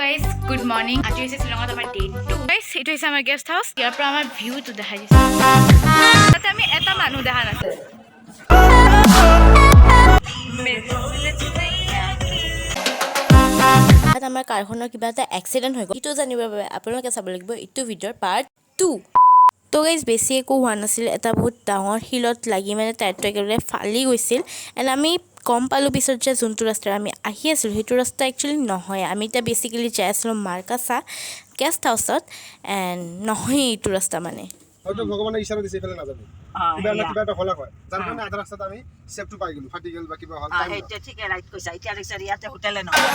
guys, good morning. আজি হৈছে শ্বিলঙত আমাৰ ডে 2 guys, এইটো হৈছে আমাৰ গেষ্ট হাউস। ইয়াৰ পৰা আমাৰ ভিউটো দেখা দিছে। তাতে আমি এটা মানুহ দেখা নাছিল। আমাৰ কাৰখনৰ কিবা এটা এক্সিডেন্ট হৈ গ'ল। ইটো জানিবৰ বাবে আপোনালোকে চাব লাগিব ইটো ভিডিঅ'ৰ পাৰ্ট 2। তো গাইজ বেছি একো হোৱা নাছিল, এটা বহুত ডাঙৰ শিলত লাগি মানে টায়াৰটো একেবাৰে ফালি গৈছিল। এণ্ড আমি গম পালোঁ পিছত যে যোনটো ৰাস্তাৰে আমি আহি আছিলোঁ সেইটো ৰাস্তা একচুৱেলি নহয়। আমি এতিয়া বেচিকেলি যাই আছিলোঁ মাৰ্কাছা গেষ্ট হাউচত, এণ্ড নহয় এইটো ৰাস্তা মানে। হয়তো ভগৱানে ইচ্ছা দিছে এইফালে নাযাবি, কিবা না কিবা এটা হলা হয়, যাৰ কাৰণে আধা ৰাস্তাত আমি সেফটো পাই গ'লো, ফাটি গ'ল বা কিবা হ'ল। এইটা ঠিক ৰাইট কৈছা। এতিয়া ৰিক্সাৰ ইয়াতে হোটেলে নহয়।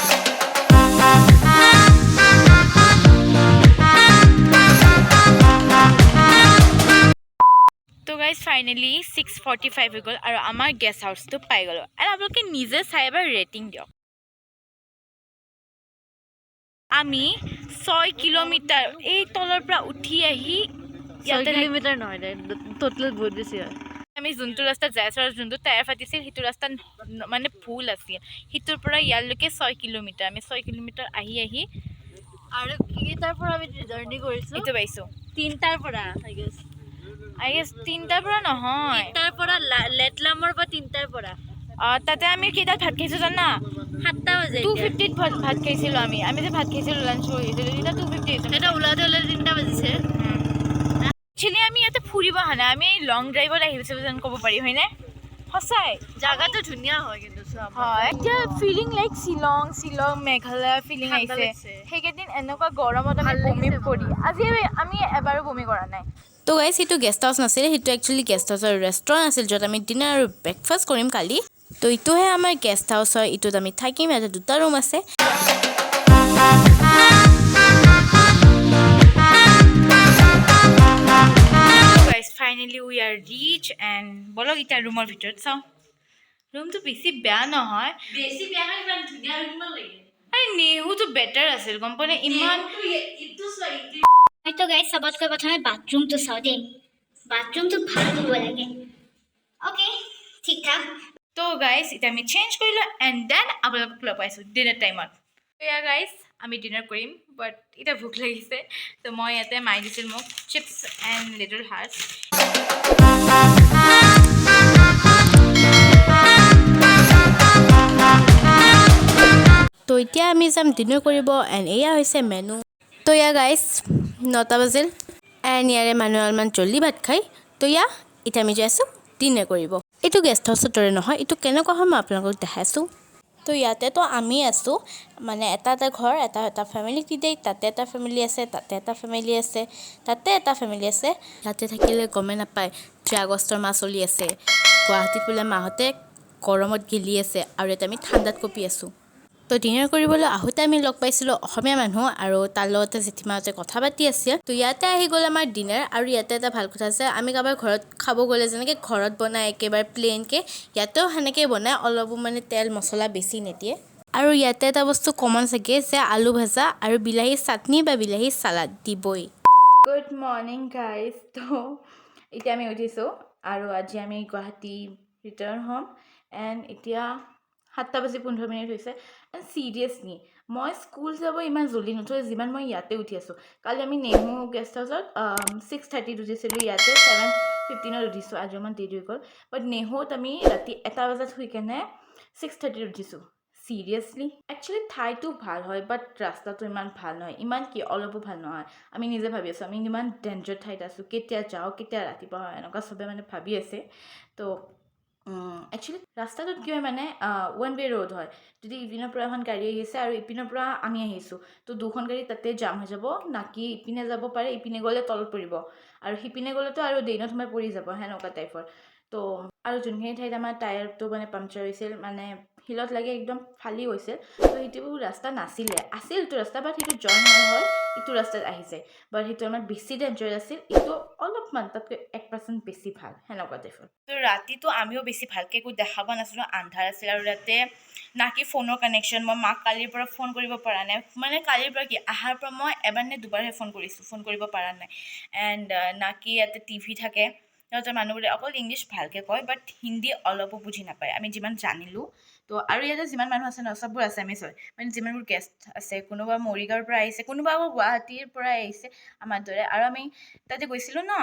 তো গাইজ ফাইনেলি 6:45 হৈ গ'ল আৰু আমাৰ গেষ্ট হাউচটো পাই গ'লোঁ। আৰু আপোনালোকে নিজে চাই এবাৰ ৰেটিং দিয়ক। আমি 6 কিলোমিটাৰ এই তলৰ পৰা উঠি আহি 6 কিলোমিটাৰ নহয় দে, টোটেল বহুত বেছি হয়। আমি যোনটো ৰাস্তাত যাই আছোঁ আৰু যোনটো টায়াৰ ফাটিছিল সেইটো ৰাস্তা মানে ভুল আছিল। সিটোৰ পৰা ইয়ালৈকে 6 কিলোমিটাৰ। আমি 6 কিলোমিটাৰ আহি আৰু কেইটাৰ পৰা আমি জাৰ্ণি কৰিছোঁ? এইটো পাইছোঁ 3টাৰ পৰা আই গেছ 3টাৰ পৰা নহয়, 3টাৰ পৰা লেটলামৰ পৰা 3টাৰ পৰা। তাতে আমি কেইটাত ভাত খাইছোঁ জানা? 7টা বাজে। 2:50 ভাত খাইছিলোঁ আমি যে ভাত খাইছিলোঁ লাঞ্চ কৰিছিলোঁ তেতিয়া 2:50 এটা ওলাওঁতে 3টা বাজিছে। একচুৱেলি আমি ইয়াতে ফুৰিব অহা নাই, আমি লং ড্ৰাইভত আহিছোঁ যেন ক'ব পাৰি, হয়নে? সঁচাই জাগাটো ধুনীয়া হয় কিন্তু হয়। এতিয়া feeling like Shillong Meghalaya feeling আহিছে। সেইকেইদিন এনেকুৱা গৰমত আমি বমি কৰি আজি আমি এবাৰো বমি কৰা নাই। তো গাইজ সেইটো গেষ্ট হাউচ নাছিলে, সেইটো একচুৱেলি গেষ্ট হাউচৰ ৰেষ্টুৰেণ্ট আছিল য'ত আমি ডিনাৰ আৰু ব্ৰেকফাষ্ট কৰিম কালি। তো এইটোহে আমাৰ গেষ্ট হাউচ হয়, এইটোত আমি থাকিম। ইয়াতে 2টা ৰুম আছে। Finally we are reach and block এতিয়া ৰুমৰ ভিতৰত চাওঁ। ৰুমটো বেছি বেয়া নহয়, বেছি বেয়া নহয়, ইমান ধুনীয়া ৰুম লাগে। আৰে নেহুটো বেটাৰ আছিল গম পোৱা নে? ইমান তো গাইজ সবতকৈ প্ৰথমে বাথৰুমটো চাওঁ দেই। বাথৰুমটো ভাল হ'ব লাগে। অ'কে, ঠিক ঠাক। তো গাইজ এতিয়া আমি চেঞ্জ কৰিলোঁ এণ্ড দেন আপোনালোকক লগ পাইছোঁ ডিনাৰ টাইমত। এয়া গাইজ আমি ডিনাৰ কৰিম, বাট এতিয়া ভোক লাগিছে। তো মই ইয়াতে মাৰি দিছিল মোক চিপছ এণ্ড লিটল হাৰ্টছ। তো এতিয়া আমি যাম ডিনাৰ কৰিব, এণ্ড এয়া হৈছে মেনু। তো এয়া গাইজ 9টা বাজিল, এণ্ড ইয়াৰে মানুহে অলপমান জল্দি ভাত খায়। তো এতিয়া আমি যাই আছোঁ ডিনাৰ কৰিব। এইটো গেষ্ট হাউচৰ দৰে নহয়, এইটো কেনেকুৱা হয় মই আপোনালোকক দেখাইছোঁ। তো ইয়াতেতো আমি আছোঁ, মানে এটা ঘৰ এটা ফেমিলিক দি দিয়ে। তাতে এটা ফেমিলি আছে, তাতে এটা ফেমিলি আছে, তাতে এটা ফেমিলি আছে। তাতে থাকিলে গমেই নাপায় যে আগষ্টৰ মাহ চলি আছে। গুৱাহাটীত বোলে মাহঁতে গৰমত গেলি আছে আৰু ইয়াতে আমি ঠাণ্ডাত কঁপি আছোঁ। তো ডিনাৰ কৰিবলৈ আহোঁতে আমি লগ পাইছিলোঁ অসমীয়া মানুহ, আৰু তাৰ লগতে জেঠীমাহঁতে কথা পাতি আছিল। তো ইয়াতে আহি গ'ল আমাৰ ডিনাৰ। আৰু ইয়াতে এটা ভাল কথা আছে, আমি কাৰোবাৰ ঘৰত খাব গ'লে যেনেকৈ ঘৰত বনাই একেবাৰে প্লেইনকৈ, ইয়াতেও সেনেকৈ বনায়, অলপো মানে তেল মছলা বেছি নিদিয়ে। আৰু ইয়াতে এটা বস্তু কমন চাগে যে আলু ভাজা আৰু বিলাহী চাটনি বা বিলাহী চালাড দিবই। Good morning guys. তো এতিয়া আমি উঠিছোঁ আৰু আজি আমি গুৱাহাটী ৰিটাৰ্ণ হ'ম। এণ্ড এতিয়া 7:15 হৈছে। এণ্ড চিৰিয়াছলি মই স্কুল যাব ইমান জল্দি নুঠোঁ যিমান মই ইয়াতে উঠি আছোঁ। কালি আমি নেহু গেষ্ট হাউচত 6:30 উঠিছিলোঁ, ইয়াতে 7:15 উঠিছোঁ। আজি ইমান দেৰি হৈ গ'ল, বাট নেহুত আমি ৰাতি 1টা বজাত শুই কেনে 6:30 উঠিছোঁ। চিৰিয়াছলি একচুৱেলি ঠাইটো ভাল হয়, বাট ৰাস্তাটো ইমান ভাল নহয়। ইমান কি অলপো ভাল নহয়। আমি নিজে ভাবি আছোঁ আমি ইমান ডেঞ্জাৰ ঠাইত আছোঁ, কেতিয়া যাওঁ কেতিয়া ৰাতিপুৱা হয় এনেকুৱা চবে মানে ভাবি আছে। তো একচুৱেলি ৰাস্তাটোত কি হয় মানে 1 ৱে ৰোড হয়। যদি ইপিনৰ পৰা এখন গাড়ী আহিছে আৰু ইপিনৰ পৰা আমি আহিছোঁ, তো 2খন গাড়ী তাতে জাম হৈ যাব, নাকি ইপিনে যাব পাৰে, ইপিনে গ'লে তলত পৰিব, আৰু সিপিনে গ'লেতো আৰু ড্ৰেইনত সোমাই পৰি যাব, সেনেকুৱা টাইপৰ। তো আৰু যোনখিনি ঠাইত আমাৰ টায়াৰটো মানে পামচাৰ হৈছিল, মানে শিলত লাগি একদম ফালি গৈছিল, তো সেইটো ৰাস্তা আছিলতো ৰাস্তা, বাট সেইটো জইন হয় ইটো ৰাস্তাত আহিছে। বাট সেইটো আমাৰ বেছি ডেঞ্জাৰ আছিল, এইটো অলপমান তাতকৈ 1% বেছি ভাল, সেনেকুৱা টাইপৰ। তো ৰাতিটো আমিও বেছি ভালকৈ একো দেখা পোৱা নাছিলোঁ, আন্ধাৰ আছিল। আৰু ইয়াতে না কি ফোনৰ কানেকশ্যন, মই মাক কালিৰ পৰা ফোন কৰিব পৰা নাই। মানে কালিৰ পৰা কি অহাৰ পৰা মই এবাৰ নে দুবাৰহে ফোন কৰিছোঁ, ফোন কৰিব পৰা নাই। এণ্ড না কি ইয়াতে টিভি থাকে, সিহঁতৰ মানুহবোৰে অকল ইংলিছ ভালকৈ কয়, বাট হিন্দী অলপো বুজি নাপায় আমি যিমান জানিলোঁ। তো আৰু ইয়াতে যিমান মানুহ আছে ন চববোৰ আছামিজ হয় মানে যিমানবোৰ গেষ্ট আছে কোনোবা মৰিগাঁৱৰ পৰা আহিছে কোনোবা আকৌ গুৱাহাটীৰ পৰাই আহিছে আমাৰ দৰে আৰু আমি তাতে গৈছিলোঁ ন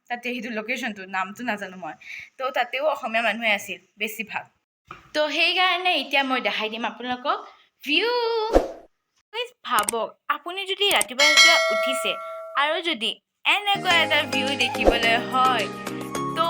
তাতে সেইটো লোকেশ্যনটো নামটো নাজানো মই তো তাতেও অসমীয়া মানুহে আছিল বেছিভাগ তো সেইকাৰণে এতিয়া মই দেখাই দিম আপোনালোকক ভিউ ভাবক আপুনি যদি ৰাতিপুৱা উঠিছে আৰু যদি এনেকুৱা এটা ভিউ দেখিবলৈ হয় তো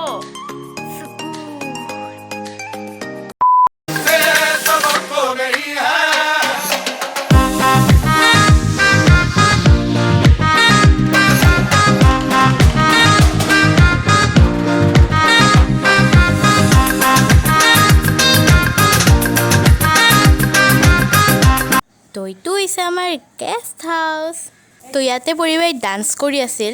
তো এইটো হৈছে আমাৰ গেষ্ট হাউচ তো ইয়াতে পৰিবাই ডান্স কৰি আছিল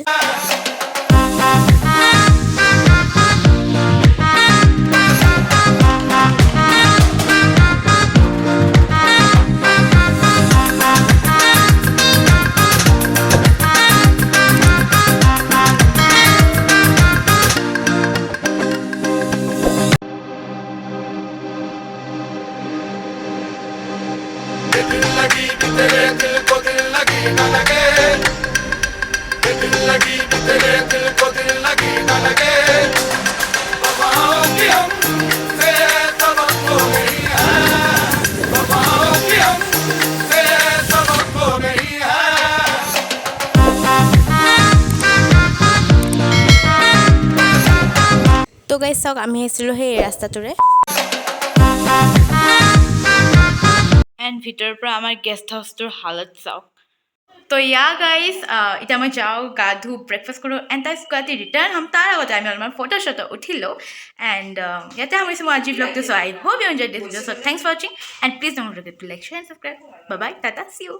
তো গাইজ চাওক আমি আহিছিলোঁ সেই ৰাস্তাটোৰে এণ্ড ভিতৰৰ পৰা আমাৰ গেষ্ট হাউচটোৰ হালত চাওক তো ইয়া গাইজ এতিয়া মই যাওঁ গা ধুওঁ ব্ৰেকফাষ্ট কৰোঁ এণ্ড তাই গুৱাহাটী ৰিটাৰ্ণ হ'ম তাৰ আগতে আমি অলপমান ফটো চটো উঠিলোঁ এণ্ড ইয়াতে সামৰিছোঁ মই আজিৰ ব্লগটো so' I hope you enjoy this video' so' thanks for ৱাচিং and please don't forget to like share and subscribe bye bye tata see U